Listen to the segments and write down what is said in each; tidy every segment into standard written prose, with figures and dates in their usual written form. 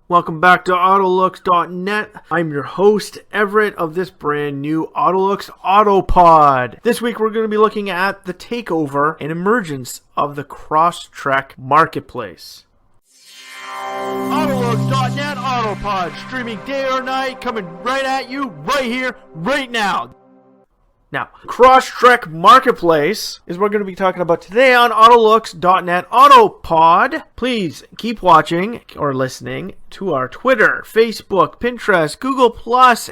Welcome back to AutoLooks.net. I'm your host, Everett, of this brand new AutoLooks Autopod. This week we're going to be looking at the takeover and emergence of the Crosstrek marketplace. AutoLooks.net Autopod, streaming day or night, coming right at you, right here, right now. Now, Crosstrek Marketplace is what we're going to be talking about today on AutoLooks.net Autopod. Please keep watching or listening to our Twitter, Facebook, Pinterest, Google+,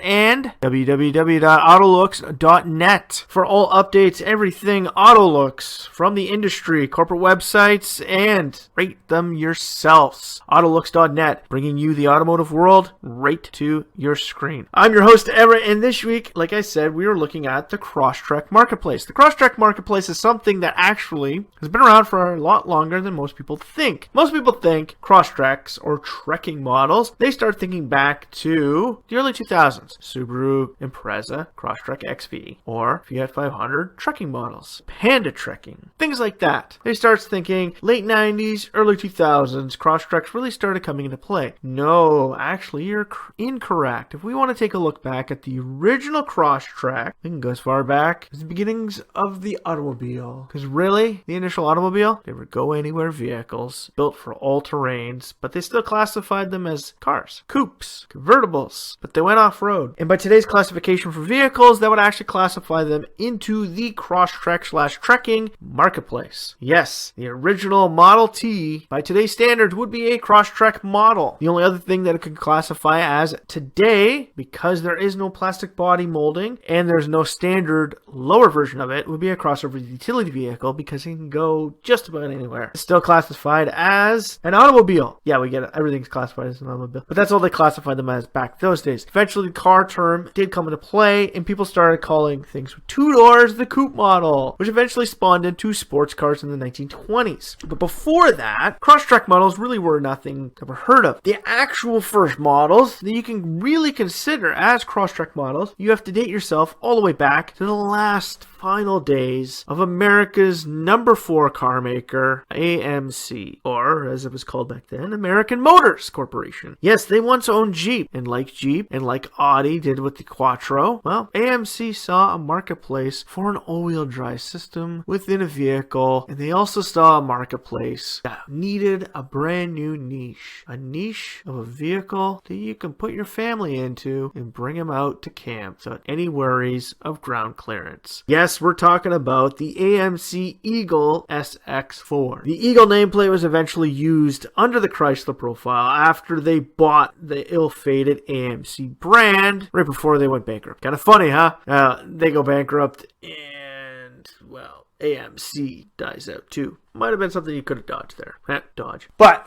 and www.autolooks.net for all updates, everything AutoLooks from the industry, corporate websites, and rate them yourselves. AutoLooks.net, bringing you the automotive world right to your screen. I'm your host, Everett, and this week, like I said, we are looking at the Crosstrek Marketplace. The Crosstrek Marketplace is something that actually has been around for a lot longer than most people think. Most people think Crosstreks or trekking models, they start thinking back to the early 2000s. Subaru Impreza Crosstrek XV, or Fiat 500 trekking models, Panda trekking, things like that. They start thinking late 90s, early 2000s, Crosstreks really started coming into play. No, actually, you're incorrect. If we want to take a look back at the original Crosstrek, we can go as far back as the beginnings of the automobile. Because really, the initial automobile, they were go-anywhere vehicles built for all terrains, but they still classified them as cars, coupes, convertibles, but they went off-road. And by today's classification for vehicles, that would actually classify them into the Crosstrek/trekking marketplace. Yes, the original Model T, by today's standards, would be a Crosstrek model. The only other thing that it could classify as today, because there is no plastic body molding and there's no standard lower version of it, would be a crossover utility vehicle because it can go just about anywhere. It's still classified as an automobile. Yeah, we get it. Everything's classified as an automobile. But that's all they classified them as back those days. Eventually, the car term did come into play, and people started calling things with two doors the coupe model, which eventually spawned into sports cars in the 1920s. But before that, Crosstrek models really were nothing ever heard of. The actual first models that you can really consider as Crosstrek models, you have to date yourself all the way back to the last final days of America's number 4 car maker, AMC, or as it was called back then, American Motors Corporation. Yes, they once owned Jeep, and like Audi did with the Quattro, well, AMC saw a marketplace for an all-wheel drive system within a vehicle, and they also saw a marketplace that needed a brand new niche. A niche of a vehicle that you can put your family into and bring them out to camp without any worries of ground clearance. Yes, we're talking about the AMC Eagle SX4. The Eagle nameplate was eventually used under the Chrysler profile after they bought the ill-fated AMC brand right before they went bankrupt. Kind of funny, huh? They go bankrupt and, well, AMC dies out too. Might have been something you could have dodged there. Dodge. But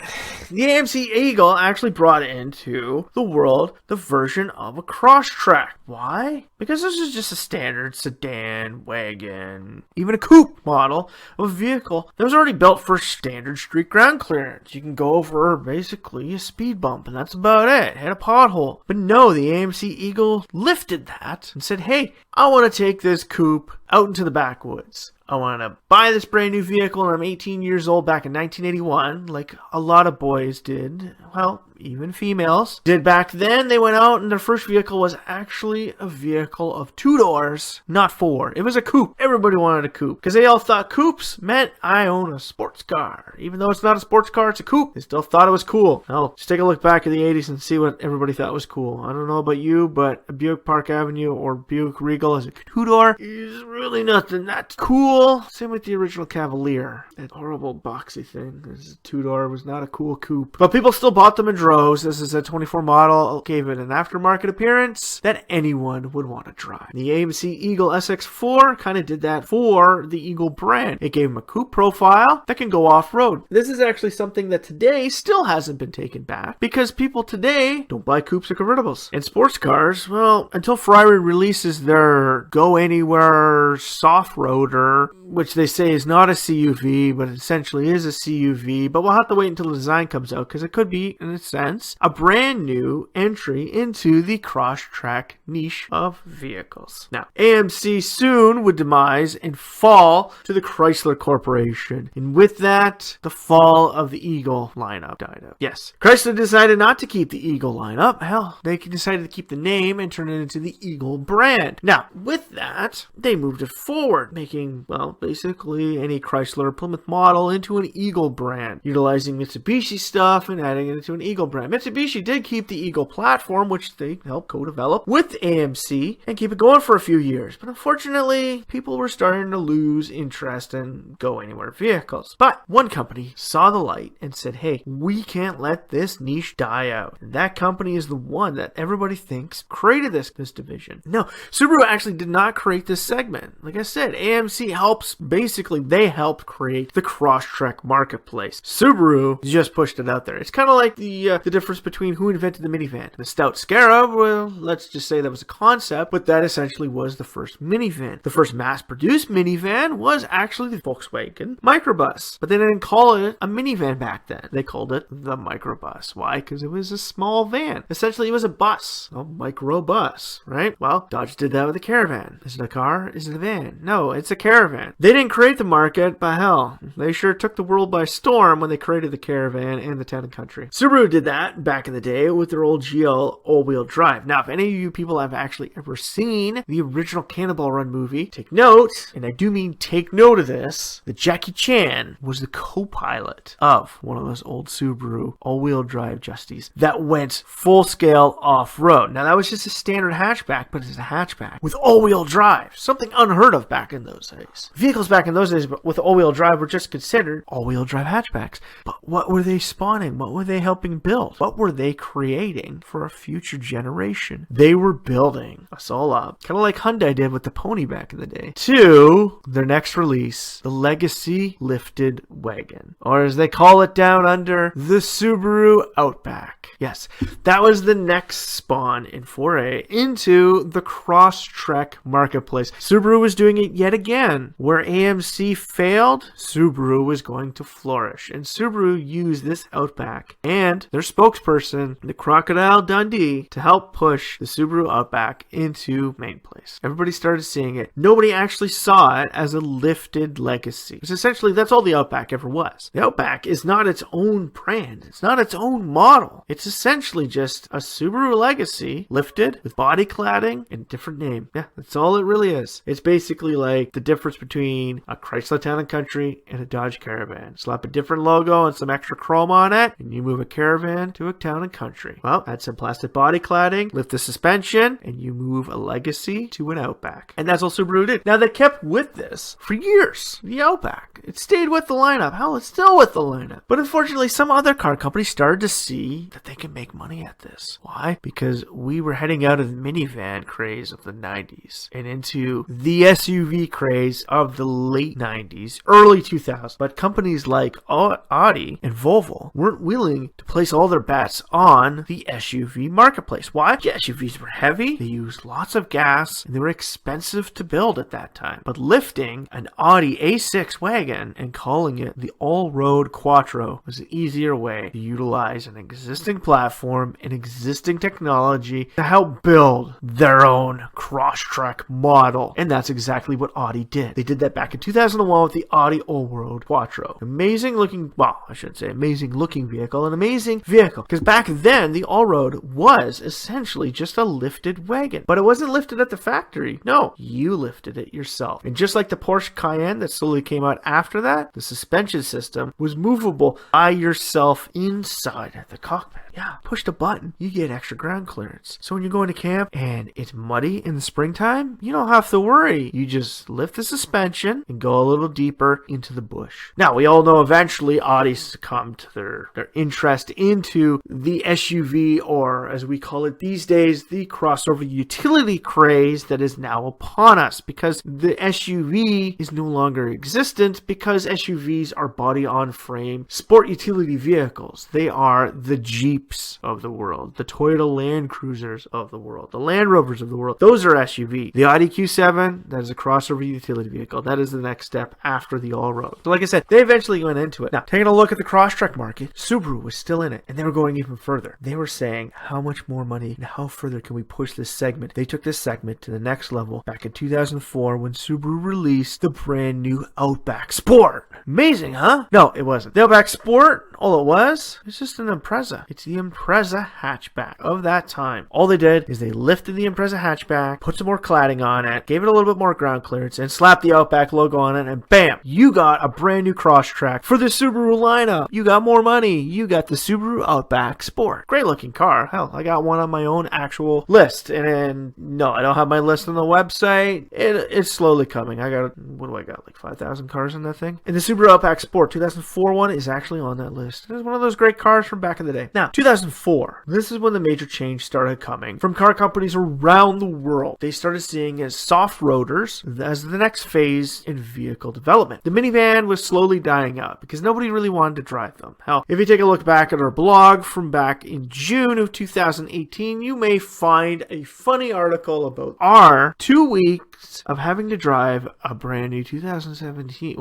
the AMC Eagle actually brought into the world the version of a Crosstrek. Why? Because this is just a standard sedan, wagon, even a coupe model of a vehicle that was already built for standard street ground clearance. You can go over basically a speed bump, and that's about it. Hit a pothole. But no, the AMC Eagle lifted that and said, hey, I want to take this coupe out into the backwoods. I want to buy this brand new vehicle, and I'm 18 years old back in 1981, like a lot of boys did. Well, even females did back then. They went out, and their first vehicle was actually a vehicle of 2 doors, not 4. It was a coupe. Everybody wanted a coupe because they all thought coupes meant I own a sports car. Even though it's not a sports car, it's a coupe. They still thought it was cool. Now, just take a look back at the 80s and see what everybody thought was cool. I don't know about you, but a Buick Park Avenue or Buick Regal as a 2-door is really nothing that cool. Same with the original Cavalier. That horrible boxy thing. This 2-door was not a cool coupe. But people still bought them in droves. This is a 24 model. Gave it an aftermarket appearance that anyone would want to drive. The AMC Eagle SX4 kind of did that for the Eagle brand. It gave them a coupe profile that can go off-road. This is actually something that today still hasn't been taken back because people today don't buy coupes or convertibles. And sports cars, well, until Ferrari releases their go-anywhere soft-roader, which they say is not a CUV, but it essentially is a CUV, but we'll have to wait until the design comes out because it could be, in a sense, a brand new entry into the cross-track niche of vehicles. Now, AMC soon would demise and fall to the Chrysler Corporation, and with that, the fall of the Eagle lineup died out. Yes, Chrysler decided not to keep the Eagle lineup. Hell, they decided to keep the name and turn it into the Eagle brand. Now, with that, they moved it forward, making, well, basically any Chrysler or Plymouth model into an Eagle brand, utilizing Mitsubishi stuff and adding it into an Eagle brand. Mitsubishi did keep the Eagle platform, which they helped co-develop with AMC and keep it going for a few years. But unfortunately, people were starting to lose interest in go anywhere vehicles. But one company saw the light and said, hey, we can't let this niche die out. And that company is the one that everybody thinks created this division. No, Subaru actually did not create this segment. Like I said, AMC helps, basically, they helped create the Crosstrek marketplace. Subaru just pushed it out there. It's kind of like the difference between who invented the minivan. The Stout Scarab, well, let's just say that was a concept, but that essentially was the first minivan. The first mass-produced minivan was actually the Volkswagen Microbus, but they didn't call it a minivan back then. They called it the Microbus. Why? Because it was a small van. Essentially, it was a bus, a microbus, right? Well, Dodge did that with the Caravan. Is it a car? Is it a van? No, it's a Caravan. They didn't create the market, but hell, they sure took the world by storm when they created the Caravan and the Town and Country. Subaru did that back in the day with their old GL all-wheel drive. Now, if any of you people have actually ever seen the original Cannonball Run movie, take note, and I do mean take note of this, that Jackie Chan was the co-pilot of one of those old Subaru all-wheel drive Justies that went full-scale off-road. Now, that was just a standard hatchback, but it's a hatchback with all-wheel drive, something unheard of back in those days. Vehicles back in those days with all-wheel drive were just considered all-wheel drive hatchbacks. But what were they spawning? What were they helping build? What were they creating for a future generation? They were building us all up, kind of like Hyundai did with the Pony back in the day, to their next release, the Legacy Lifted Wagon, or as they call it down under, the Subaru Outback. Yes, that was the next spawn in foray into the Crosstrek marketplace. Subaru was doing it yet again. Where AMC failed, Subaru was going to flourish. And Subaru used this Outback and their spokesperson, the Crocodile Dundee, to help push the Subaru Outback into main place. Everybody started seeing it. Nobody actually saw it as a lifted legacy. Because essentially, that's all the Outback ever was. The Outback is not its own brand. It's not its own model. It's essentially just a Subaru Legacy lifted with body cladding and a different name. Yeah, that's all it really is. It's basically like the difference between a Chrysler Town and Country and a Dodge Caravan. Slap a different logo and some extra chrome on it, and you move a Caravan to a Town and Country. Well, add some plastic body cladding, lift the suspension, and you move a Legacy to an Outback. And that's all Subaru did. Now, they kept with this for years. The Outback. It stayed with the lineup. Hell, it's still with the lineup. But unfortunately, some other car companies started to see that they can make money at this. Why? Because we were heading out of the minivan craze of the 90s and into the SUV craze of the late 90s, early 2000s. But companies like Audi and Volvo weren't willing to place all their bets on the SUV marketplace. Why? The SUVs were heavy, they used lots of gas, and they were expensive to build at that time. But lifting an Audi A6 wagon and calling it the all-road Quattro was an easier way to utilize an existing platform and existing technology to help build their own Crosstrek model. And that's exactly what Audi did. They did that back in 2001 with the Audi All-Road Quattro. Amazing looking, well, I shouldn't say amazing looking vehicle, an amazing vehicle. Because back then, the All-Road was essentially just a lifted wagon. But it wasn't lifted at the factory. No, you lifted it yourself. And just like the Porsche Cayenne that slowly came out after that, the suspension system was movable by yourself inside the cockpit. Yeah, pushed a button, you get extra ground clearance. So when you're going to camp and it's muddy in the springtime, you don't have to worry. You just lift the suspension and go a little deeper into the bush. Now, we all know eventually Audi succumbed to their interest into the SUV, or as we call it these days, the crossover utility craze that is now upon us, because the SUV is no longer existent, because SUVs are body on frame sport utility vehicles. They are the Jeep Jeeps of the world, the Toyota Land Cruisers of the world, the Land Rovers of the world. Those are SUV. The Audi Q7, that is a crossover utility vehicle. That is the next step after the all-road. So like I said, they eventually went into it. Now, taking a look at the Crosstrek market, Subaru was still in it, and they were going even further. They were saying, how much more money and how further can we push this segment? They took this segment to the next level back in 2004 when Subaru released the brand new Outback Sport. Amazing, huh? No, it wasn't. The Outback Sport, all it was just an Impreza. It's the Impreza hatchback of that time. All they did is they lifted the Impreza hatchback, put some more cladding on it, gave it a little bit more ground clearance, and slapped the Outback logo on it, and bam, you got a brand new Crosstrek for the Subaru lineup. You got more money. You got the Subaru Outback Sport. Great looking car. Hell, I got one on my own actual list. And no, I don't have my list on the website. It's slowly coming. I got, what do I got? Like 5,000 cars in that thing? And the Subaru Outback Sport 2004 one is actually on that list. It's one of those great cars from back in the day. Now, 2004. This is when the major change started coming from car companies around the world. They started seeing as soft roaders as the next phase in vehicle development. The minivan was slowly dying out because nobody really wanted to drive them. Hell, if you take a look back at our blog from back in June of 2018, you may find a funny article about our 2 weeks of having to drive a brand new 2017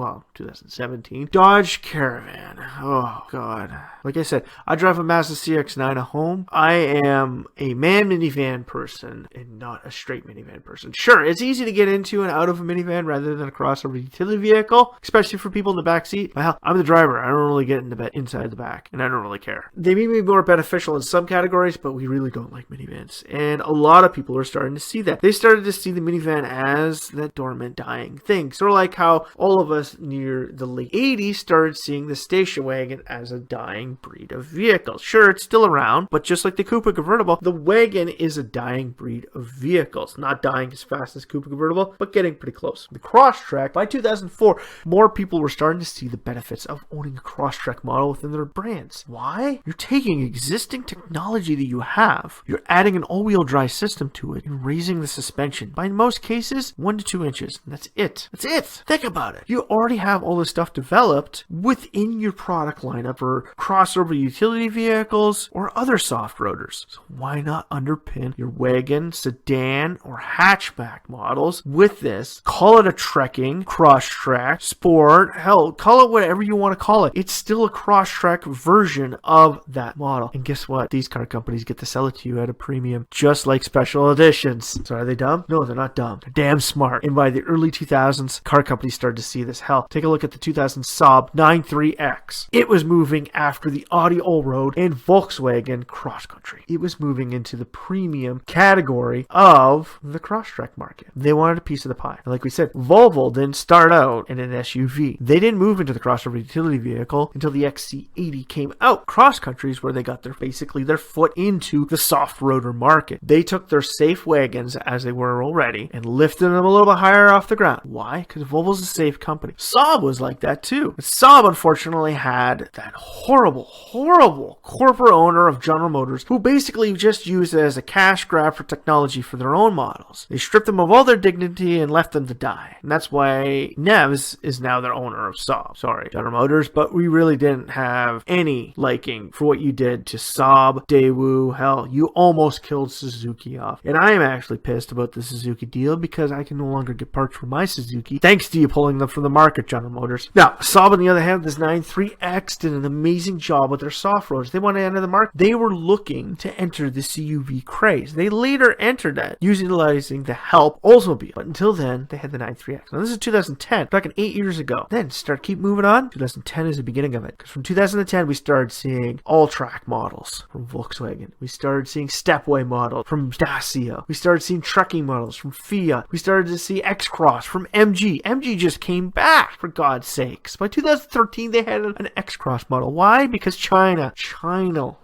Dodge Caravan. Oh, God. Like I said, I drive a Mazda CX-9 at home. I am a man minivan person and not a straight minivan person. Sure, it's easy to get into and out of a minivan rather than a crossover utility vehicle, especially for people in the back seat. But hell, I'm the driver. I don't really get in the bed inside the back, and I don't really care. They may be more beneficial in some categories, but we really don't like minivans. And a lot of people are starting to see that. They started to see the minivan as that dormant, dying thing. Sort of like how all of us near the late 80s started seeing the station wagon as a dying breed of vehicle. Sure, it's still around, but just like the Coupe convertible, the wagon is a dying breed of vehicles. Not dying as fast as Coupe convertible, but getting pretty close. The Crosstrek, by 2004, more people were starting to see the benefits of owning a Crosstrek model within their brands. Why? You're taking existing technology that you have, you're adding an all-wheel drive system to it, and raising the suspension by, in most cases, 1 to 2 inches. And that's it. That's it. Think about it. You already have all this stuff developed within your product lineup for crossover utility vehicles or other soft roaders. So why not underpin your wagon, sedan, or hatchback models with this? Call it a trekking, Crosstrek, sport, hell, call it whatever you want to call it. It's still a Crosstrek version of that model. And guess what? These car companies get to sell it to you at a premium, just like special editions. So are they dumb? No, they're not dumb. They're damn smart. And by the early 2000s, car companies started to see this. Hell, take a look at the 2000 Saab 93X. It was moving after the Audi Allroad and Volkswagen Cross Country. It was moving into the premium category of the Crosstrek market. They wanted a piece of the pie. And like we said, Volvo didn't start out in an SUV. They didn't move into the crossover utility vehicle until the XC80 came out. Cross Country is where they got basically their foot into the soft roader market. They took their safe wagons as they were already and lifted them a little bit higher off the ground. Why? Because Volvo's a safe company. Saab was like that too. But Saab unfortunately had that horrible corporate owner of General Motors who basically just used it as a cash grab for technology for their own models. They stripped them of all their dignity and left them to die. And that's why Neves is now their owner of Saab. Sorry, General Motors, but we really didn't have any liking for what you did to Saab, Daewoo. Hell, you almost killed Suzuki off. And I am actually pissed about the Suzuki deal because I can no longer get parts for my Suzuki thanks to you pulling them from the market, General Motors. Now, Saab on the other hand, this 93X did an amazing job with their soft roads. They wanted to enter the market. They were looking to enter the CUV craze. They later entered that, utilizing the help Oldsmobile. But until then, they had the 93X. Now, this is 2010, back in 8 years ago. Then, keep moving on. 2010 is the beginning of it. Because from 2010, we started seeing all-track models from Volkswagen. We started seeing stepway models from Dacia. We started seeing trucking models from Fiat. We started to see X-Cross from MG. MG just came back, for God's sakes. By 2013, they had an X-Cross model. Why? Because China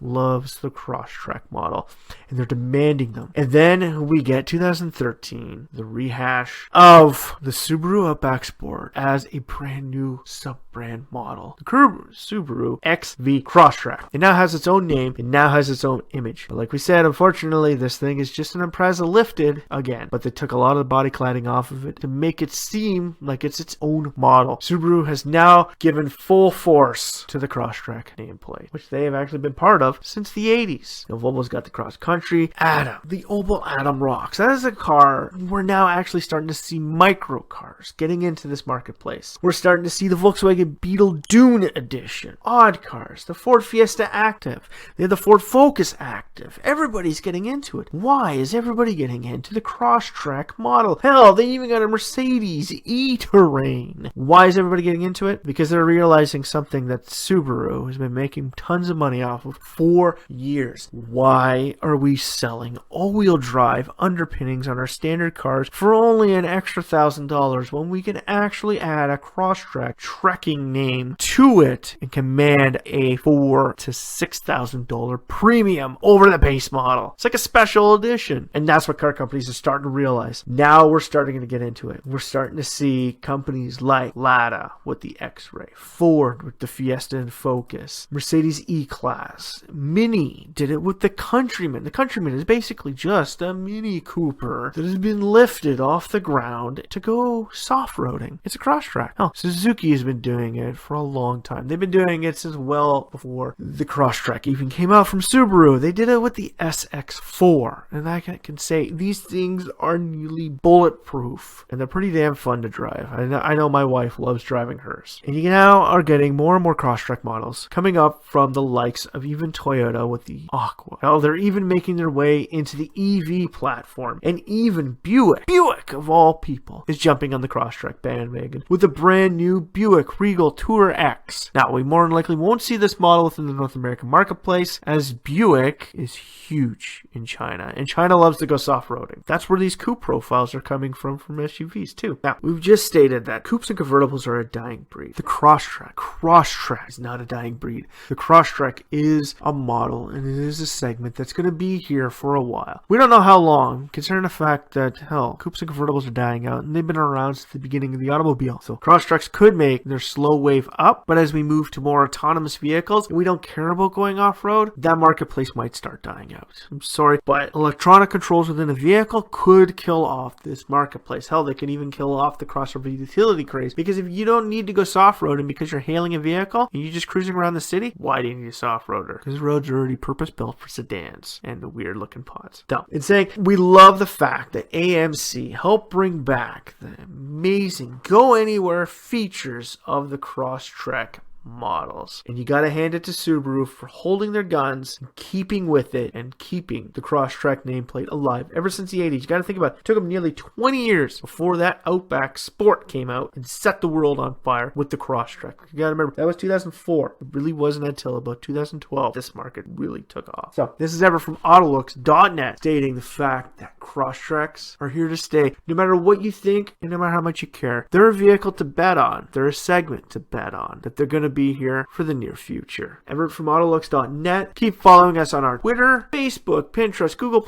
loves the Crosstrek model, and they're demanding them. And then we get 2013, the rehash of the Subaru Outback Sport as a brand new sub-brand model. The Subaru XV Crosstrek. It now has its own name. It now has its own image. But like we said, unfortunately, this thing is just an Impreza lifted again. But they took a lot of the body cladding off of it to make it seem like it's its own model. Subaru has now given full force to the Crosstrek nameplate, which they have actually been part of since the 80s. Volvo's got the Cross Country. Atom, the Opel Atom rocks. That is a car we're now actually starting to see micro cars getting into this marketplace. We're starting to see the Volkswagen Beetle Dune Edition, odd cars, the Ford Fiesta Active, they have the Ford Focus Active. Everybody's getting into it. Why is everybody getting into the Crosstrek model? Hell, they even got a Mercedes E-Terrain. Why is everybody getting into it? Because they're realizing something that Subaru has been making tons of money off of for years. Why are we selling all-wheel drive underpinnings on our standard cars for only an extra $1,000 when we can actually add a Crosstrek trekking name to it and command a $4,000 to $6,000 premium over the base model? It's like a special edition. And that's what car companies are starting to realize. Now we're starting to get into it. We're starting to see companies like Lada with the X-Ray, Ford with the Fiesta and Focus, Mercedes E-Class, Mini did it with the Countryman. The Countryman is basically just a Mini Cooper that has been lifted off the ground to go soft-roading. It's a Crosstrek. Oh, Suzuki has been doing it for a long time. They've been doing it since well before the Crosstrek even came out from Subaru. They did it with the SX4. And I can say these things are nearly bulletproof. And they're pretty damn fun to drive. I know my wife loves driving hers. And you now are getting more and more Crosstrek models coming up from the likes of even Toyota with the Aqua. Hell, they're even making their way into the EV platform. And even Buick of all people, is jumping on the Crosstrek bandwagon with a brand new Buick Regal Tour X. Now, we more than likely won't see this model within the North American marketplace, as Buick is huge in China, and China loves to go soft-roading. That's where these coupe profiles are coming from SUVs too. Now, we've just stated that coupes and convertibles are a dying breed. The Crosstrek is not a dying breed. The Crosstrek is a model, and it is a segment that's going to be here for a while. We don't know how long, considering the fact that, hell, coupes and convertibles are dying out, and they've been around since the beginning of the automobile. So Crosstreks could make their slow wave up, but as we move to more autonomous vehicles, and we don't care about going off-road, that marketplace might start dying out. I'm sorry, but electronic controls within a vehicle could kill off this marketplace. Hell, they can even kill off the crossover utility craze, because if you don't need to go soft-roading because you're hailing a vehicle and you're just cruising around the city, why do you need a soft-roader? Because roads are already purpose-built for sedans and the weird-looking pods. So, in saying, we love the fact that AMC helped bring back the amazing go-anywhere features of the Crosstrek models. And you gotta hand it to Subaru for holding their guns, and keeping with it, and keeping the Crosstrek nameplate alive ever since the 80s. You gotta think about it. It took them nearly 20 years before that Outback Sport came out and set the world on fire with the Crosstrek. You gotta remember, that was 2004. It really wasn't until about 2012 this market really took off. So, this is Everett from AutoLooks.net stating the fact that Crosstreks are here to stay. No matter what you think, and no matter how much you care, they're a vehicle to bet on. They're a segment to bet on. That they're gonna be here for the near future. Everett from AutoLooks.net. Keep following us on our Twitter, Facebook, Pinterest, Google+,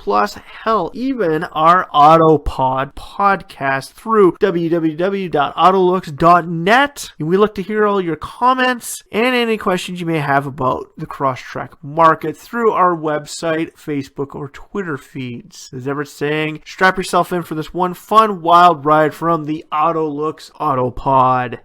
hell, even our AutoPod podcast through www.autolooks.net. And we look to hear all your comments and any questions you may have about the Crosstrek market through our website, Facebook, or Twitter feeds. As Everett saying, strap yourself in for this one fun, wild ride from the AutoLooks AutoPod.